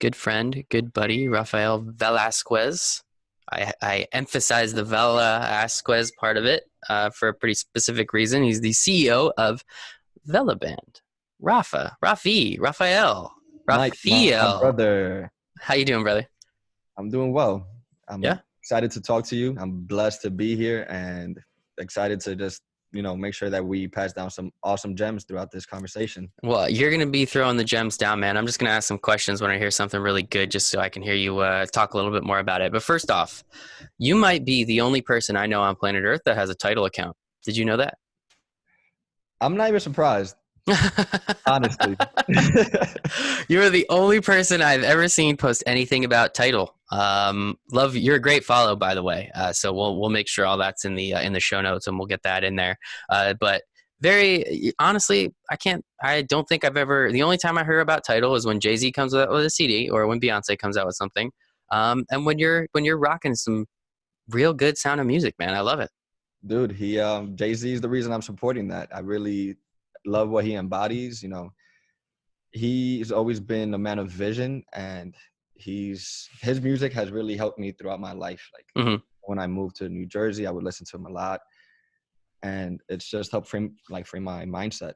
good friend, good buddy, Raphael Velazquez. I emphasize the Velazquez part of it for a pretty specific reason. He's the CEO of Velaband. Raphael, Mike, my Raphael. brother, How you doing, brother? I'm doing well. Yeah. I'm excited to talk to you. I'm blessed to be here and excited to just, make sure that we pass down some awesome gems throughout this conversation. Well, you're going to be throwing the gems down, man. I'm just going to ask some questions when I hear something really good, just so I can hear you talk a little bit more about it. But first off, you might be the only person I know on planet Earth that has a title account. Did you know that? I'm not even surprised, honestly. You're the only person I've ever seen post anything about title. Love, you're a great follow, by the way. So we'll make sure all that's in the show notes, and we'll get that in there. But very honestly, I don't think I've ever. The only time I heard about title is when Jay-Z comes out with a CD, or when Beyonce comes out with something. And when you're rocking some real good sound of music, man, I love it. Dude, Jay-Z is the reason I'm supporting that. I really love what he embodies. He's always been a man of vision, and his music has really helped me throughout my life. Like hmm when I moved to New Jersey, I would listen to him a lot, and it's just helped frame my mindset.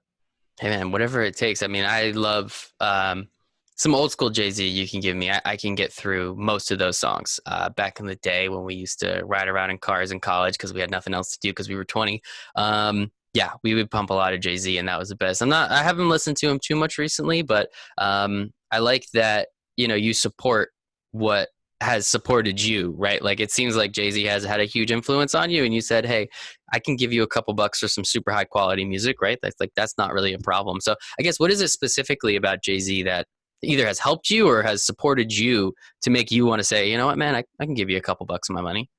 Hey man, whatever it takes. I mean, I love some old school Jay-Z you can give me. I can get through most of those songs. Back in the day when we used to ride around in cars in college because we had nothing else to do because we were 20. Yeah, we would pump a lot of Jay-Z, and that was the best. I haven't listened to him too much recently, but I like that, you support what has supported you, right? Like it seems like Jay-Z has had a huge influence on you, and you said, hey, I can give you a couple bucks for some super high quality music, right? That's not really a problem. So I guess what is it specifically about Jay-Z that either has helped you or has supported you to make you want to say, you know what, man, I can give you a couple bucks of my money?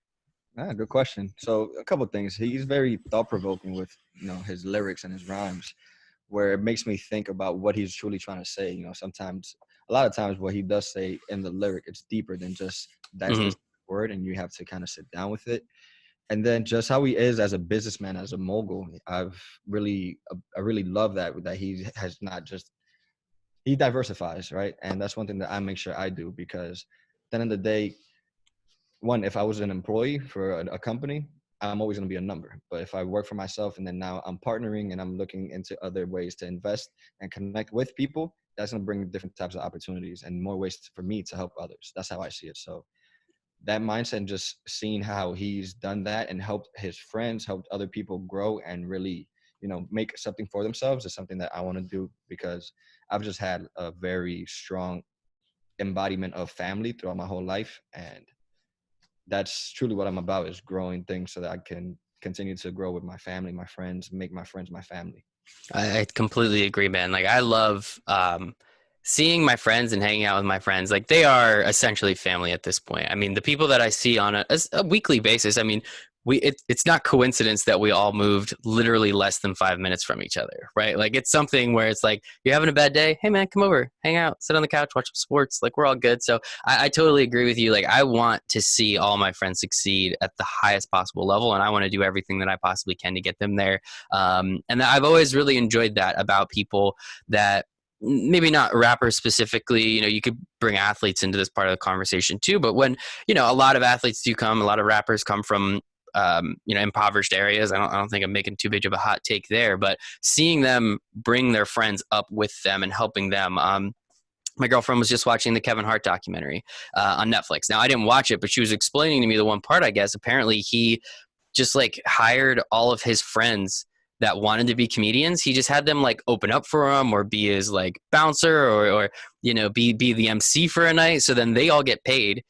Good question. So a couple of things. He's very thought provoking with his lyrics and his rhymes, where it makes me think about what he's truly trying to say. Sometimes, a lot of times, what he does say in the lyric, it's deeper than just that hmm specific word, and you have to kind of sit down with it. And then just how he is as a businessman, as a mogul, I really love that he has not just he diversifies, right? And that's one thing that I make sure I do because, at the end of the day, one, if I was an employee for a company, I'm always going to be a number. But if I work for myself and then now I'm partnering and I'm looking into other ways to invest and connect with people, that's going to bring different types of opportunities and more ways for me to help others. That's how I see it. So that mindset and just seeing how he's done that and helped his friends, helped other people grow and really, make something for themselves is something that I want to do because I've just had a very strong embodiment of family throughout my whole life. And that's truly what I'm about is growing things so that I can continue to grow with my family, my friends, make my friends my family. I completely agree, man. Like I love seeing my friends and hanging out with my friends. Like they are essentially family at this point. I mean, the people that I see on a weekly basis. I mean, it's not coincidence that we all moved literally less than 5 minutes from each other, right? Like it's something where it's like you're having a bad day. Hey, man, come over, hang out, sit on the couch, watch some sports. Like we're all good. So I totally agree with you. Like I want to see all my friends succeed at the highest possible level, and I want to do everything that I possibly can to get them there. And I've always really enjoyed that about people that maybe not rappers specifically, you could bring athletes into this part of the conversation too. But when, a lot of athletes do come, a lot of rappers come from, impoverished areas. I don't think I'm making too big of a hot take there, but seeing them bring their friends up with them and helping them. My girlfriend was just watching the Kevin Hart documentary on Netflix. Now I didn't watch it, but she was explaining to me the one part, I guess, apparently he just like hired all of his friends that wanted to be comedians. He just had them like open up for him or be his like bouncer or be the MC for a night. So then they all get paid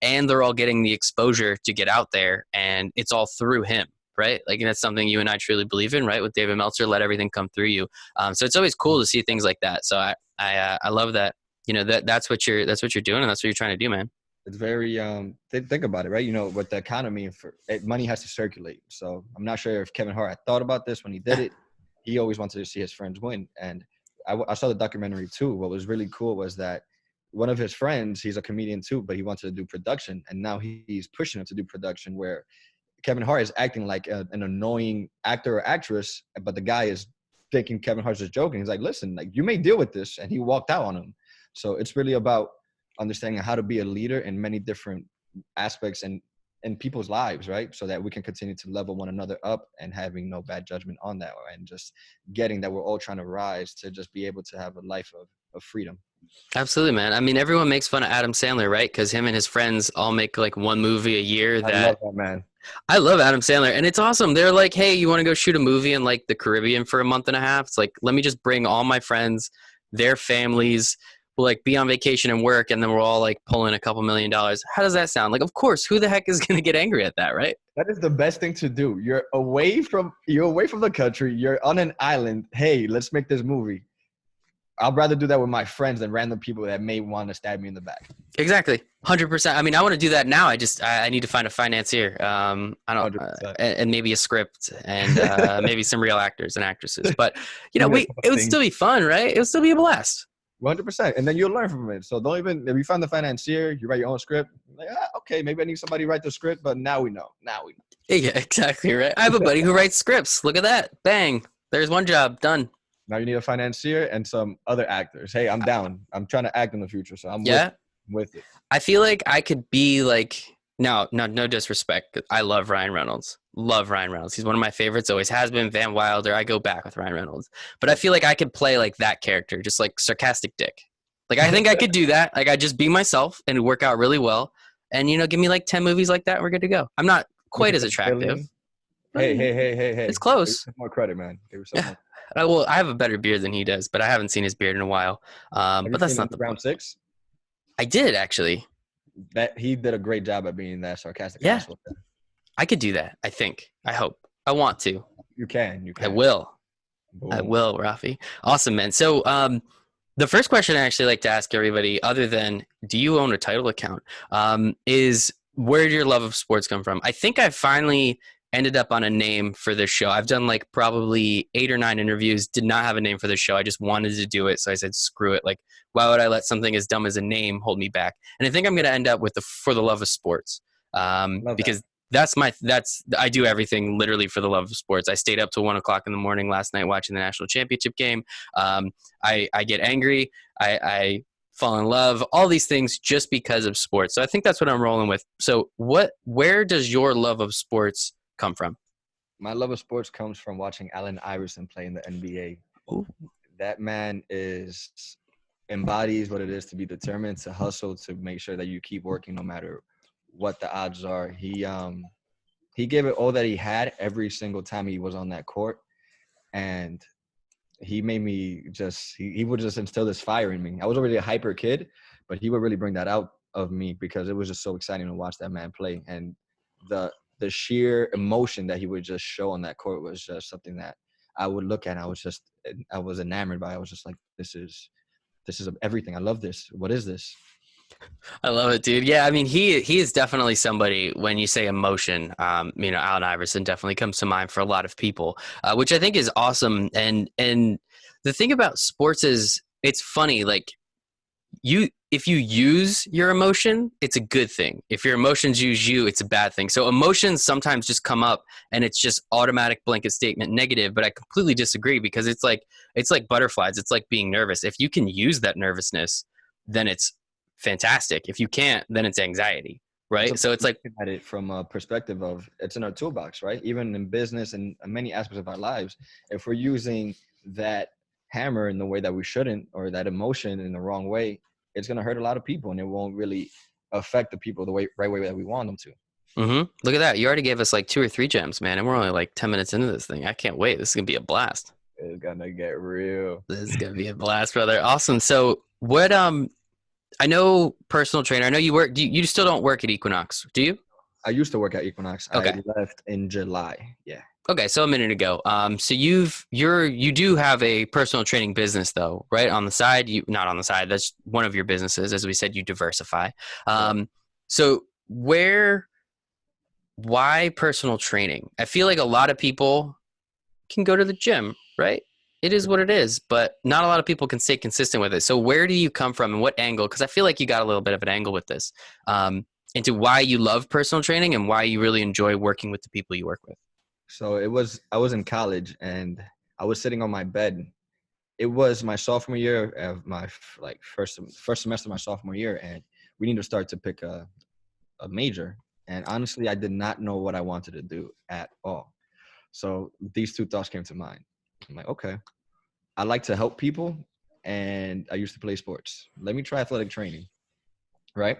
and they're all getting the exposure to get out there, and it's all through him, right? Like, and that's something you and I truly believe in, right? With David Meltzer, let everything come through you. So it's always cool to see things like that. So I love that. That's what you're doing, and that's what you're trying to do, man. It's very think about it, right? With the economy, money has to circulate. So I'm not sure if Kevin Hart had thought about this when he did it. He always wanted to see his friends win, and I saw the documentary too. What was really cool was that one of his friends, he's a comedian too, but he wanted to do production, and now he's pushing him to do production where Kevin Hart is acting like an annoying actor or actress, but the guy is thinking Kevin Hart's just joking. He's like, listen, like you may deal with this, and he walked out on him. So it's really about understanding how to be a leader in many different aspects and in people's lives, right? So that we can continue to level one another up and having no bad judgment on that, and just getting that we're all trying to rise to just be able to have a life of freedom. Absolutely, man. I mean, everyone makes fun of Adam Sandler, right? Because him and his friends all make like one movie a year. I love that, man. I love Adam Sandler, and it's awesome. They're like, hey, you want to go shoot a movie in like the Caribbean for a month and a half? It's like, let me just bring all my friends, their families, will like be on vacation and work, and then we're all like pulling a couple $1,000,000. How does that sound? Like, of course, who the heck is going to get angry at that, right? That is the best thing to do. You're away from the country. You're on an island. Hey, let's make this movie. I'd rather do that with my friends than random people that may want to stab me in the back. Exactly. 100%. I mean, I want to do that now. I need to find a financier. I don't, and maybe a script and maybe some real actors and actresses. But it would still be fun, right? It would still be a blast. 100%. And then you'll learn from it. So don't even, if you find the financier, you write your own script. Like, okay, maybe I need somebody to write the script, but now we know. Yeah, exactly right. I have a buddy who writes scripts. Look at that. Bang. There's one job done. Now you need a financier and some other actors. Hey, I'm down. I'm trying to act in the future, so I'm with it. I feel like I could be like, no disrespect. I love Ryan Reynolds. Love Ryan Reynolds. He's one of my favorites. Always has been. Van Wilder. I go back with Ryan Reynolds. But I feel like I could play like that character, just like sarcastic dick. Like I think I could do that. Like I just be myself and work out really well. And give me like 10 movies like that, and we're good to go. I'm not quite as attractive. Hey. It's close. Give some more credit, man. Well, I have a better beard than he does, but I haven't seen his beard in a while. But that's not the round point. 6. I did actually. That he did a great job at being that sarcastic. Yeah, I could do that. I think. I hope. I want to. You can. I will. Boom. I will, Rafi. Awesome, man. So, the first question I actually like to ask everybody, other than do you own a title account, is where did your love of sports come from? I think I finally ended up on a name for this show. I've done like probably 8 or 9 interviews, did not have a name for the show. I just wanted to do it. So I said, screw it. Like, why would I let something as dumb as a name hold me back? And I think I'm going to end up with for the love of sports. Because I do everything literally for the love of sports. I stayed up till 1:00 in the morning last night watching the national championship game. I get angry. I fall in love, all these things just because of sports. So I think that's what I'm rolling with. So where does your love of sports come from? My love of sports comes from watching Allen Iverson play in the NBA. Ooh. That man embodies what it is to be determined, to hustle, to make sure that you keep working no matter what the odds are. He gave it all that he had every single time he was on that court, and he made me he would just instill this fire in me. I was already a hyper kid, but he would really bring that out of me because it was just so exciting to watch that man play, and the sheer emotion that he would just show on that court was just something that I would look at. And I was enamored by. I was just like, this is everything. I love this. What is this? I love it, dude. Yeah, I mean, he is definitely somebody. When you say emotion, Allen Iverson definitely comes to mind for a lot of people, which I think is awesome. And the thing about sports is, it's funny. Like if you use your emotion, it's a good thing. If your emotions use you, it's a bad thing. So emotions sometimes just come up, and it's just automatic blanket statement negative. But I completely disagree, because it's like butterflies. It's like being nervous. If you can use that nervousness, then it's fantastic. If you can't, then it's anxiety, right? So it's like at it from a perspective of it's in our toolbox, right? Even in business and many aspects of our lives, if we're using that hammer in the way that we shouldn't, or that emotion in the wrong way, it's going to hurt a lot of people, and it won't really affect the people the right way that we want them to. Mm-hmm. Look at that. You already gave us like 2 or 3 gems, man, and we're only like 10 minutes into this thing. I can't wait. This is going to be a blast. It's going to get real. This is going to be a blast, brother. Awesome. So what, I know personal trainer. I know you work. You still don't work at Equinox, do you? I used to work at Equinox. Okay. I left in July. Yeah. Okay, so a minute ago. So you do have a personal training business though, right? On the side, not on the side. That's one of your businesses. As we said, you diversify. So why personal training? I feel like a lot of people can go to the gym, right? It is what it is, but not a lot of people can stay consistent with it. So where do you come from, and what angle? Because I feel like you got a little bit of an angle with this, into why you love personal training and why you really enjoy working with the people you work with. So I was in college, and I was sitting on my bed. It was my sophomore year of my first semester of my sophomore year, and we need to start to pick a major. And honestly, I did not know what I wanted to do at all. So these two thoughts came to mind. I'm like, okay, I like to help people, and I used to play sports. Let me try athletic training, right?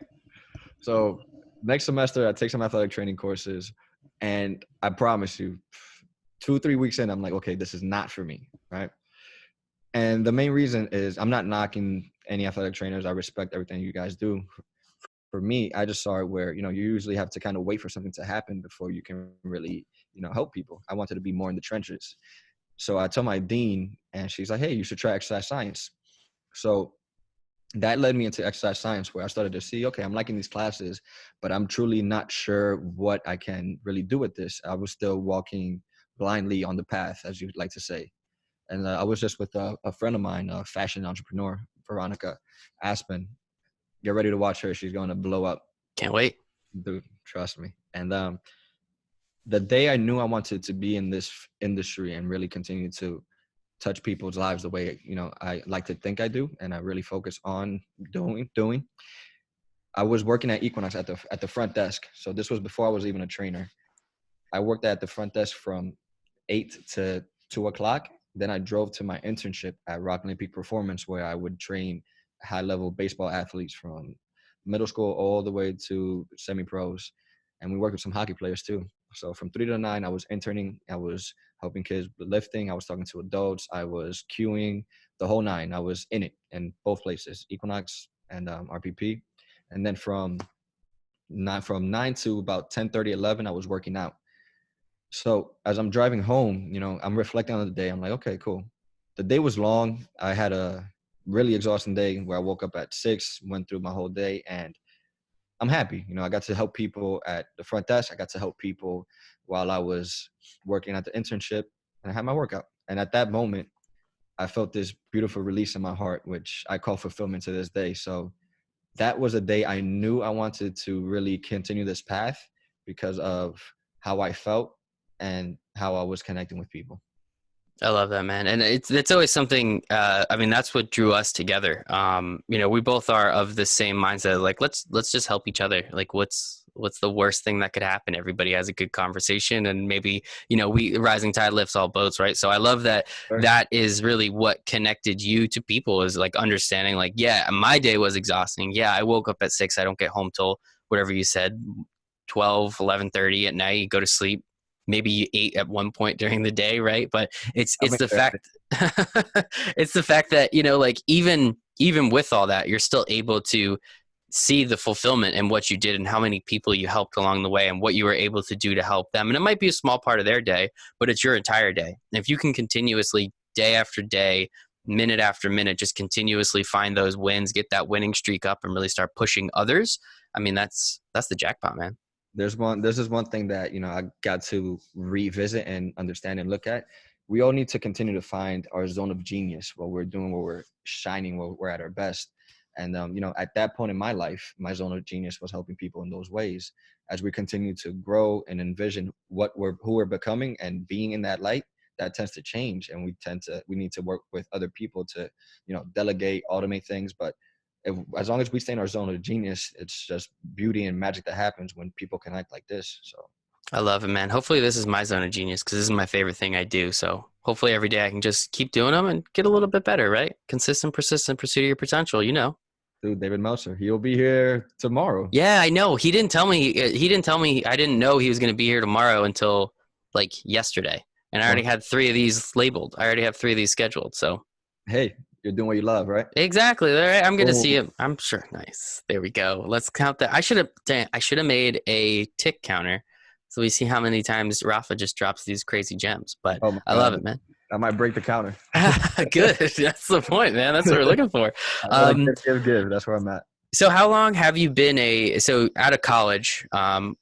So next semester, I take some athletic training courses, and I promise you, 2 3 weeks in, I'm like, okay, this is not for me, right? And the main reason is I'm not knocking any athletic trainers. I respect everything you guys do. For me, I just saw it where, you usually have to kind of wait for something to happen before you can really, help people. I wanted to be more in the trenches. So I told my dean, and she's like, hey, you should try exercise science. So that led me into exercise science, where I started to see, okay, I'm liking these classes, but I'm truly not sure what I can really do with this. I was still walking blindly on the path, as you'd like to say. And I was just with a friend of mine, a fashion entrepreneur, Veronica Aspen. Get ready to watch her. She's going to blow up. Can't wait. Dude, trust me. And the day I knew I wanted to be in this industry and really continue to touch people's lives the way, I like to think I do, and I really focus on doing. I was working at Equinox at the front desk. So this was before I was even a trainer. I worked at the front desk from 8 to 2 o'clock. Then I drove to my internship at Rockland Peak Performance, where I would train high-level baseball athletes from middle school all the way to semi-pros. And we worked with some hockey players too. So from 3 to 9, I was interning. I was helping kids with lifting. I was talking to adults. I was queuing, the whole nine. I was in it in both places, Equinox and RPP. And then from 9 to about 10:30, 11, I was working out. So as I'm driving home, I'm reflecting on the day. I'm like, okay, cool. The day was long. I had a really exhausting day where I woke up at 6, went through my whole day, and I'm happy. I got to help people at the front desk. I got to help people while I was working at the internship, and I had my workout. And at that moment, I felt this beautiful release in my heart, which I call fulfillment to this day. So that was a day I knew I wanted to really continue this path because of how I felt and how I was connecting with people. I love that, man. And it's always something, I mean, that's what drew us together. We both are of the same mindset. Like, let's just help each other. Like, what's the worst thing that could happen? Everybody has a good conversation, and maybe, rising tide lifts all boats, right? So I love that. Sure. That is really what connected you to people, is like understanding, like, yeah, my day was exhausting. Yeah, I woke up at 6. I don't get home till whatever you said, 12, 11:30 at night. You go to sleep. Maybe you ate at one point during the day, right? But it's I'm the excited. fact it's the fact that, like, even with all that, you're still able to see the fulfillment in what you did and how many people you helped along the way and what you were able to do to help them. And it might be a small part of their day, but it's your entire day. And if you can continuously, day after day, minute after minute, just continuously find those wins, get that winning streak up, and really start pushing others, I mean, that's the jackpot, man. There's this one thing that I got to revisit and understand and look at. We all need to continue to find our zone of genius, what we're doing, where we're shining, where we're at our best. And at that point in my life, my zone of genius was helping people in those ways. As we continue to grow and envision who we're becoming and being in that light, that tends to change, and we need to work with other people to delegate, automate things. But as long as we stay in our zone of genius, it's just beauty and magic that happens when people connect like this. So I love it, man. Hopefully this is my zone of genius, because this is my favorite thing I do. So hopefully every day I can just keep doing them and get a little bit better, right? Consistent, persistent, pursue your potential. dude, David Meltzer, he'll be here tomorrow. Yeah, I know. He didn't tell me. He didn't tell me. I didn't know he was going to be here tomorrow until like yesterday. And I already Well, had 3 of these labeled. I already have 3 of these scheduled. So hey, you're doing what you love, right? exactly. All right. I'm going to see Oh, him. I'm sure. Nice. There we go. Let's count that. I should have made a tick counter so we see how many times Rafa just drops these crazy gems. But oh my I love God, it, man. I might break the counter. Good. That's the point, man. That's what we're looking for. I gotta Um, give. That's where I'm at. so how long have you been so out of college,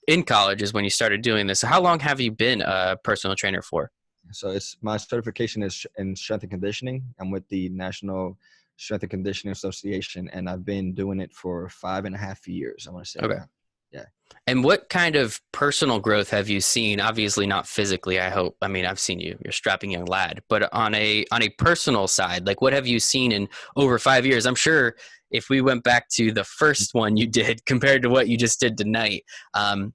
in college is when you started doing this. So how long have you been a personal trainer for? So it's my certification is in strength and conditioning. I'm with the National Strength and Conditioning Association, and I've been doing it for 5.5 years. I want to say Okay. now. Yeah. And what kind of personal growth have you seen? Obviously not physically, I hope. I mean, I've seen you. You're a strapping young lad. But on a personal side, like what have you seen in over 5 years? I'm sure if we went back to the first one you did compared to what you just did tonight,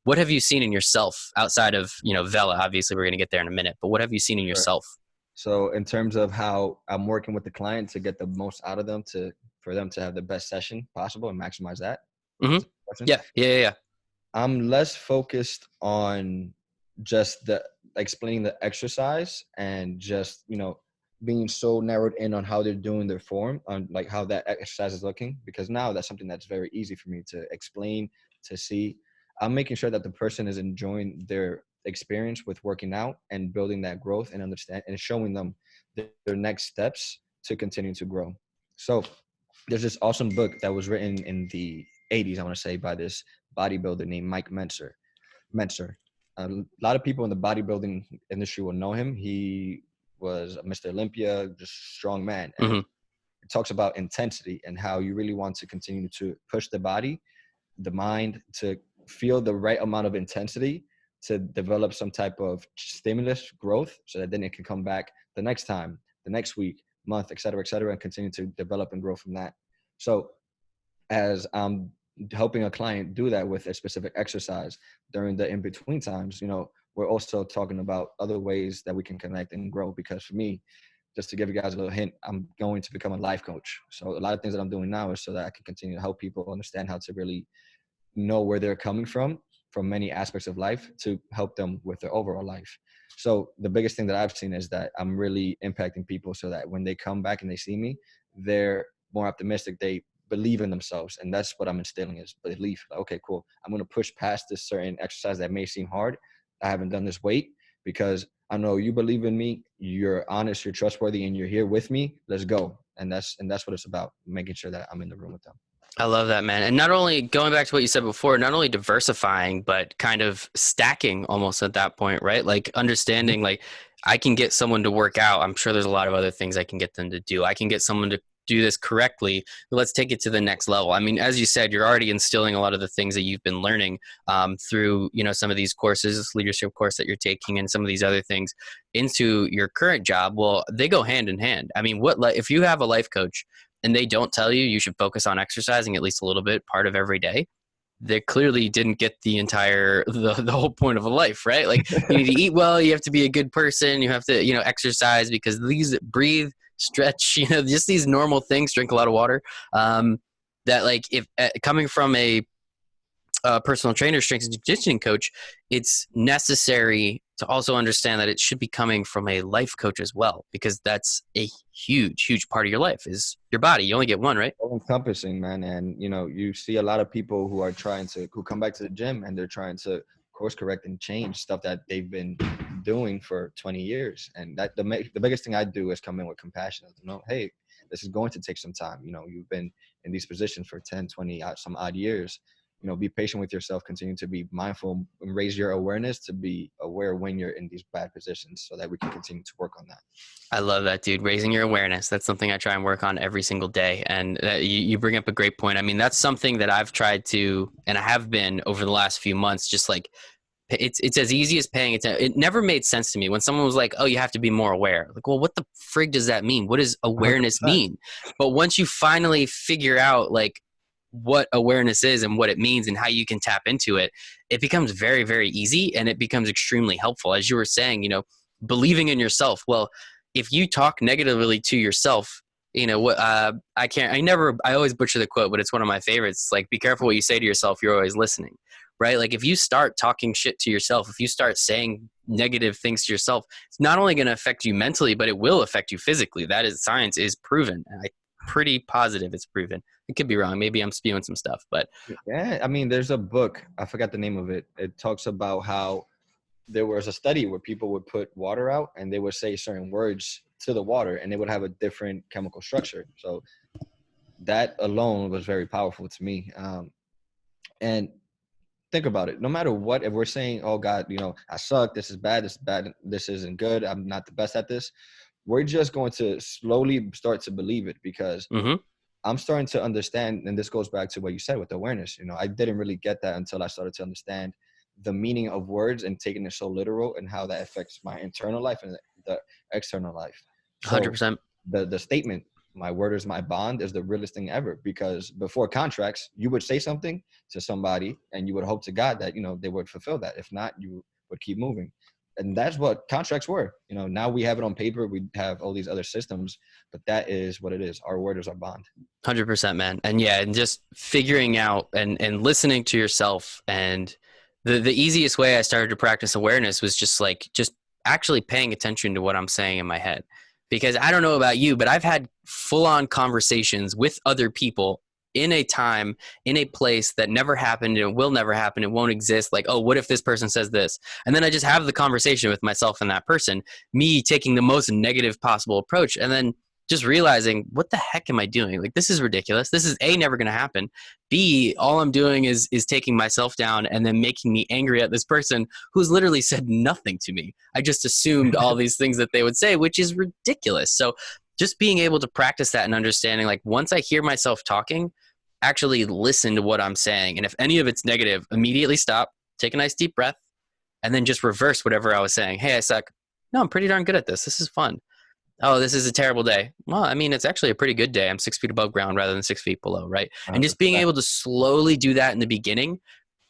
what have you seen in yourself outside of, Vela? Obviously, we're going to get there in a minute. But what have you seen in Sure. yourself? So in terms of how I'm working with the client to get the most out of them, to for them to have the best session possible and maximize that. Hmm. Is that the question? Yeah, yeah, yeah, yeah. I'm less focused on just the explaining the exercise and just, being so narrowed in on how they're doing their form, on like how that exercise is looking, because now that's something that's very easy for me to explain, to see. I'm making sure that the person is enjoying their experience with working out and building that growth and understand and showing them their next steps to continue to grow. So there's this awesome book that was written in the 80s, I want to say, by this bodybuilder named Mike Mentzer. Mentzer. A lot of people in the bodybuilding industry will know him. He was Mr. Olympia, just strong man. And Hmm. it talks about intensity and how you really want to continue to push the body, the mind, to feel the right amount of intensity to develop some type of stimulus growth so that then it can come back the next time, the next week, month, et cetera, and continue to develop and grow from that. So as I'm helping a client do that with a specific exercise during the in between times, we're also talking about other ways that we can connect and grow. Because for me, just to give you guys a little hint, I'm going to become a life coach. So a lot of things that I'm doing now is so that I can continue to help people understand how to really know where they're coming from many aspects of life to help them with their overall life. So the biggest thing that I've seen is that I'm really impacting people so that when they come back and they see me, they're more optimistic. They believe in themselves. And that's what I'm instilling is belief. Like, okay, cool. I'm going to push past this certain exercise that may seem hard. I haven't done this weight because I know you believe in me. You're honest, you're trustworthy, and you're here with me. Let's go. And that's what it's about, making sure that I'm in the room with them. I love that, man. And not only going back to what you said before, not only diversifying, but kind of stacking almost at that point, right? Like understanding, like I can get someone to work out. I'm sure there's a lot of other things I can get them to do. I can get someone to do this correctly. Let's take it to the next level. I mean, as you said, you're already instilling a lot of the things that you've been learning through, some of these courses, this leadership course that you're taking, and some of these other things into your current job. Well, they go hand in hand. I mean, if you have a life coach and they don't tell you should focus on exercising at least a little bit part of every day, they clearly didn't get the whole point of a life, right? Like you need to eat well, you have to be a good person, you have to, exercise, because these breathe, stretch, just these normal things, drink a lot of water. That like if coming from a personal trainer, strength and conditioning coach, it's necessary to also understand that it should be coming from a life coach as well, because that's a huge, huge part of your life is your body. You only get one, right? All encompassing, man. And you see a lot of people who come back to the gym and they're trying to course correct and change stuff that they've been doing for 20 years. And that the biggest thing I do is come in with compassion. Hey, this is going to take some time. You've been in these positions for 10, 20, some odd years. Be patient with yourself, continue to be mindful and raise your awareness to be aware when you're in these bad positions so that we can continue to work on that. I love that, dude. Raising your awareness. That's something I try and work on every single day. And you bring up a great point. I mean, that's something that I've tried to, and I have been over the last few months, just like it's as easy as paying attention. It never made sense to me when someone was like, oh, you have to be more aware. Like, well, what the frig does that mean? What does awareness 100%. mean? But once you finally figure out like what awareness is and what it means and how you can tap into it, it becomes very, very easy, and it becomes extremely helpful. As you were saying, believing in yourself. Well, if you talk negatively to yourself, what I always butcher the quote, but it's one of my favorites. Like, be careful what you say to yourself. You're always listening, right? Like if you start talking shit to yourself, if you start saying negative things to yourself, it's not only going to affect you mentally, but it will affect you physically. That is, science is proven. I'm pretty positive it's proven. It could be wrong. Maybe I'm spewing some stuff, but Yeah, I mean, there's a book, I forgot the name of it. It talks about how there was a study where people would put water out and they would say certain words to the water and they would have a different chemical structure. So that alone was very powerful to me. And think about it. No matter what, if we're saying, oh God, I suck, this is bad, this isn't good, I'm not the best at this, we're just going to slowly start to believe it because mm-hmm. I'm starting to understand, and this goes back to what you said with awareness. You know, I didn't really get that until I started to understand the meaning of words and taking it so literal and how that affects my internal life and the external life. So 100%. the statement, my word is my bond, is the realest thing ever, because before contracts, you would say something to somebody and you would hope to God that, you know, they would fulfill that. If not, you would keep moving. And that's what contracts were. You know, now we have it on paper, we have all these other systems, but that is what it is. Our word is our bond. 100%, man. And yeah, and just figuring out and listening to yourself. And the easiest way I started to practice awareness was just actually paying attention to what I'm saying in my head. Because I don't know about you, but I've had full on conversations with other people in a time, in a place that never happened and will never happen. It won't exist. Like, oh, what if this person says this? And then I just have the conversation with myself and that person, me taking the most negative possible approach. And then just realizing, what the heck am I doing? Like, this is ridiculous. This is A, never going to happen. B, all I'm doing is taking myself down and then making me angry at this person who's literally said nothing to me. I just assumed all these things that they would say, which is ridiculous. So just being able to practice that and understanding, like, once I hear myself talking, actually listen to what I'm saying. And if any of it's negative, immediately stop, take a nice deep breath, and then just reverse whatever I was saying. Hey, I suck. No, I'm pretty darn good at this. This is fun. Oh, this is a terrible day. Well, I mean, it's actually a pretty good day. I'm 6 feet above ground rather than 6 feet below, right? And just being 100%. able to slowly do that in the beginning,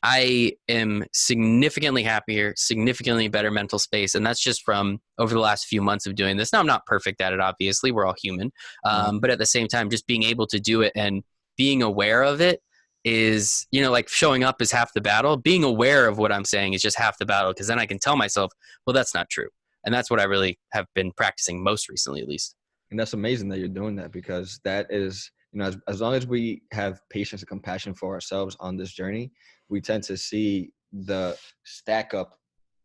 I am significantly happier, significantly better mental space. And that's just from over the last few months of doing this. Now, I'm not perfect at it, obviously. We're all human. But at the same time, just being able to do it and being aware of it is, like showing up is half the battle. Being aware of what I'm saying is just half the battle, because then I can tell myself, well, that's not true. And that's what I really have been practicing most recently, at least. And that's amazing that you're doing that, because that is, you know, as long as we have patience and compassion for ourselves on this journey, we tend to see the stack up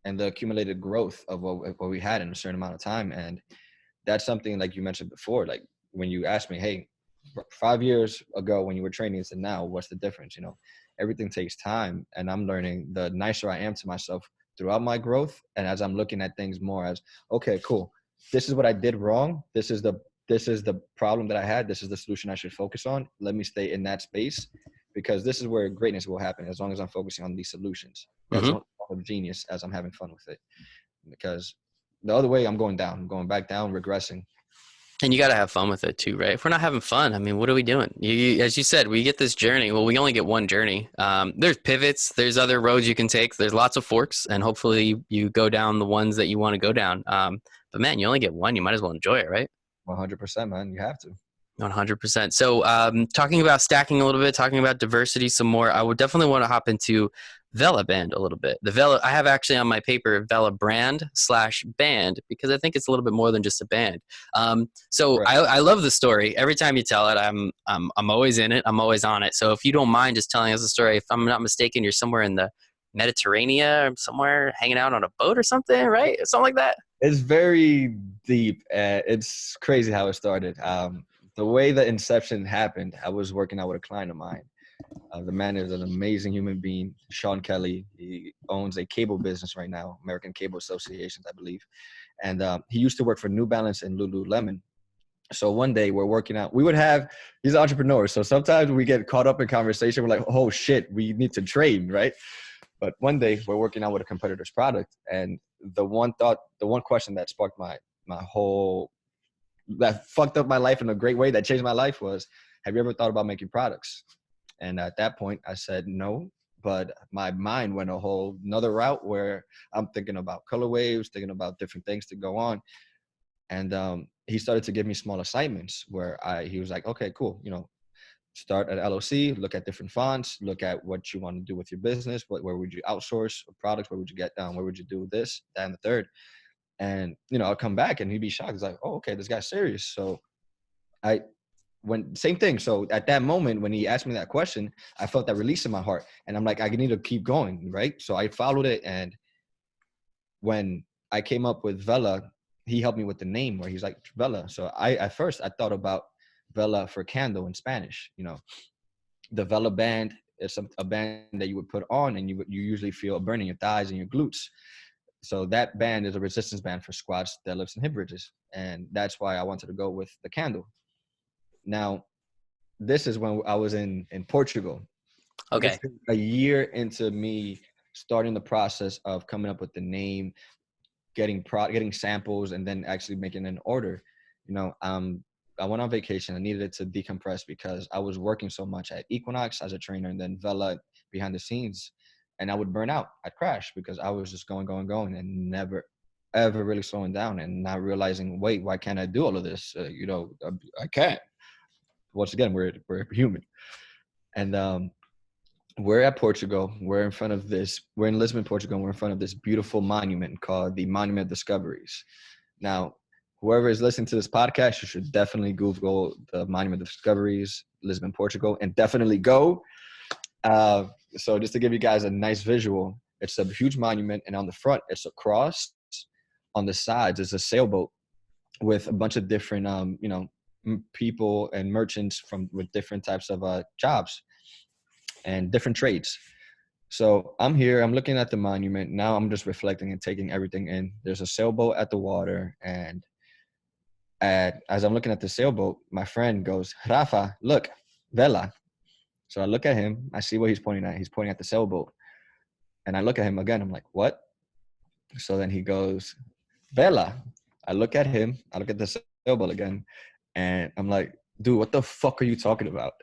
and the accumulated growth of what we had in a certain amount of time. And that's something, like you mentioned before, like when you asked me, hey, 5 years ago when you were training to now, what's the difference? You know, everything takes time, and I'm learning the nicer I am to myself throughout my growth. And as I'm looking at things more as, okay, cool, this is what I did wrong. This is the problem that I had. This is the solution I should focus on. Let me stay in that space, because this is where greatness will happen, as long as I'm focusing on these solutions. That's Mm-hmm. not of genius as I'm having fun with it. Because the other way, I'm going down. I'm going back down, regressing. And you got to have fun with it too, right? If we're not having fun, I mean, what are we doing? As you said, we get this journey. Well, we only get one journey. There's pivots, there's other roads you can take, there's lots of forks, and hopefully you go down the ones that you want to go down. But man, you only get one. You might as well enjoy it, right? 100%, man. You have to. 100%. So, talking about stacking a little bit, talking about diversity some more, I would definitely want to hop into Vela Band a little bit. The Vela, I have actually on my paper Vela brand/band, because I think it's a little bit more than just a band. So Correct. I love the story. Every time you tell it, I'm always in it. I'm always on it. So if you don't mind just telling us the story, if I'm not mistaken, you're somewhere in the Mediterranean or somewhere hanging out on a boat or something, right? Something like that. It's very deep. It's crazy how it started. The way the inception happened, I was working out with a client of mine. The man is an amazing human being, Sean Kelly. He owns a cable business right now, American Cable Associations, I believe. And he used to work for New Balance and Lululemon. So one day we're working out. He's an entrepreneur. So sometimes we get caught up in conversation. We're like, oh shit, we need to trade, right? But one day we're working out with a competitor's product. And the one question that sparked my whole, that fucked up my life in a great way, that changed my life was, have you ever thought about making products? And at that point I said no, but my mind went a whole another route where I'm thinking about color waves, thinking about different things to go on. And he started to give me small assignments where he was like, okay, cool, start at LOC, look at different fonts, look at what you want to do with your business, where would you outsource products, where would you get down, where would you do this, that, and the third. And I'll come back and he'd be shocked. He's like, oh, okay, this guy's serious. So I when same thing. So at that moment when he asked me that question, I felt that release in my heart, and I'm like, I need to keep going, right? So I followed it, and when I came up with Vela, he helped me with the name, where he's like, Vela. So at first I thought about Vela for candle in Spanish. The Vela band is a band that you would put on, and you usually feel a burn in your thighs and your glutes. So that band is a resistance band for squats, deadlifts, and hip bridges. And that's why I wanted to go with the candle. Now, this is when I was in Portugal. It's Okay. been a year into me starting the process of coming up with the name, getting samples, and then actually making an order. You know, I went on vacation. I needed it to decompress because I was working so much at Equinox as a trainer and then Vela behind the scenes, and I would burn out. I'd crash because I was just going, going, going, and never ever really slowing down and not realizing, wait, why can't I do all of this? I can't. Once again, we're human, and we're at Portugal. We're in Lisbon, Portugal. We're in front of this beautiful monument called the Monument of Discoveries. Now, whoever is listening to this podcast, you should definitely Google the Monument of Discoveries, Lisbon, Portugal, and definitely go. Uh, so just to give you guys a nice visual, it's a huge monument, and on the front, it's a cross. On the sides, is a sailboat with a bunch of different, people and merchants with different types of jobs and different trades. So I'm here, I'm looking at the monument. Now I'm just reflecting and taking everything in. There's a sailboat at the water. And as I'm looking at the sailboat, my friend goes, Rafa, look, Vela. So I look at him, I see what he's pointing at. He's pointing at the sailboat. And I look at him again. I'm like, what? So then he goes, Vela. I look at him, I look at the sailboat again. And I'm like, dude, what the fuck are you talking about?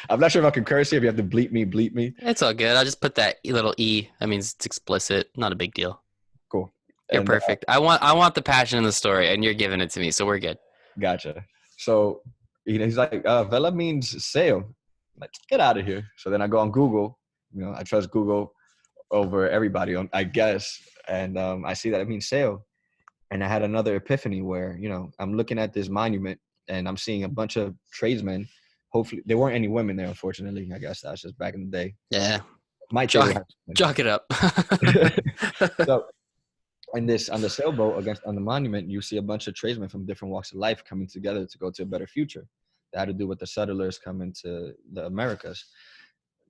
I'm not sure if I can curse here. If you have to bleep me, bleep me. It's all good. I'll just put that little E. That means it's explicit. Not a big deal. Cool. You're And perfect. I want the passion in the story, and you're giving it to me, so we're good. gotcha. So he's like, Vela means sail. I'm like, get out of here. So then I go on Google. I trust Google over everybody, I guess. And I see that it means sail. And I had another epiphany where, I'm looking at this monument and I'm seeing a bunch of tradesmen. Hopefully, there weren't any women there, unfortunately. I guess that's just back in the day. Yeah. My table Chalk, has chalk it up. So, on the sailboat on the monument, you see a bunch of tradesmen from different walks of life coming together to go to a better future. That had to do with the settlers coming to the Americas.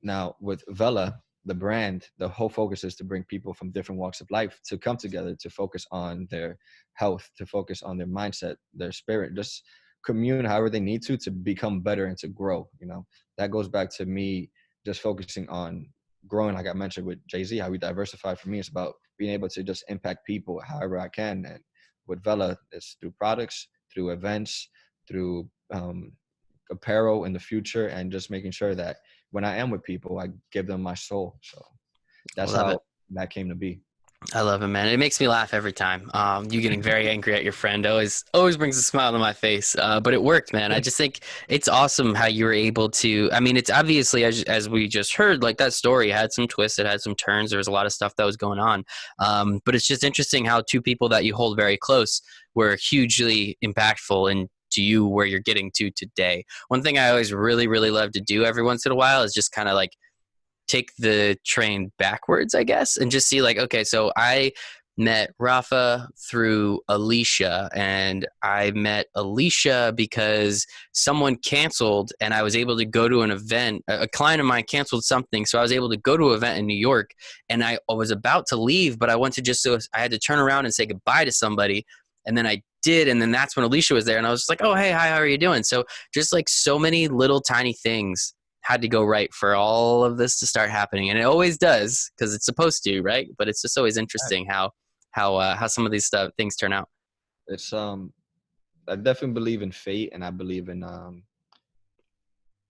Now, with Vela, the brand, the whole focus is to bring people from different walks of life to come together to focus on their health, to focus on their mindset, their spirit, just commune however they need to become better and to grow. That goes back to me just focusing on growing, like I mentioned with Jay-Z, how we diversify. For me, it's about being able to just impact people however I can. And with Vela, it's through products, through events, through apparel in the future, and just making sure that when I am with people, I give them my soul. So I that's love it. how that came to be. I love it, man. It makes me laugh every time. You getting very angry at your friend always brings a smile to my face. But it worked, man. I just think it's awesome how you were able to. I mean, it's obviously as we just heard, like that story had some twists, it had some turns. There was a lot of stuff that was going on. But it's just interesting how two people that you hold very close were hugely impactful and to you where you're getting to today. One thing I always really, really love to do every once in a while is just kind of like take the train backwards, I guess, and just see like, okay, so I met Rafa through Alicia, and I met Alicia because someone canceled and I was able to go to an event. A client of mine canceled something, so I was able to go to an event in New York, and I was about to leave, but I went to so I had to turn around and say goodbye to somebody, and then I did, and then that's when Alicia was there, and I was just like, oh, hey, hi, how are you doing? So just like so many little tiny things had to go right for all of this to start happening, and it always does because it's supposed to, right? But it's just always interesting how some of these things turn out. It's I definitely believe in fate, and I believe in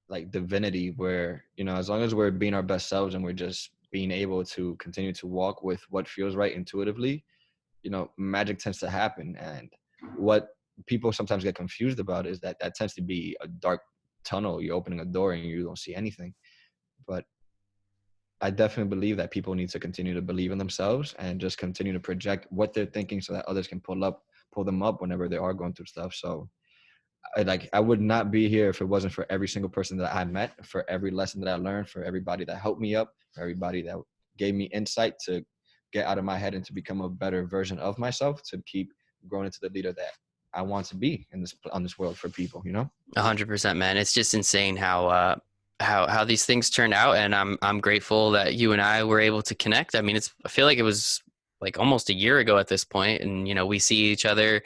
like divinity, where as long as we're being our best selves and we're just being able to continue to walk with what feels right intuitively, magic tends to happen. And what people sometimes get confused about is that tends to be a dark tunnel. You're opening a door and you don't see anything. But I definitely believe that people need to continue to believe in themselves and just continue to project what they're thinking so that others can pull them up whenever they are going through stuff. So I would not be here if it wasn't for every single person that I met, for every lesson that I learned, for everybody that helped me up, for everybody that gave me insight to get out of my head and to become a better version of myself, to keep growing into the leader that I want to be on this world for people, 100%, man. It's just insane how these things turned out, and I'm grateful that you and I were able to connect. I mean, I feel like it was like almost a year ago at this point, and we see each other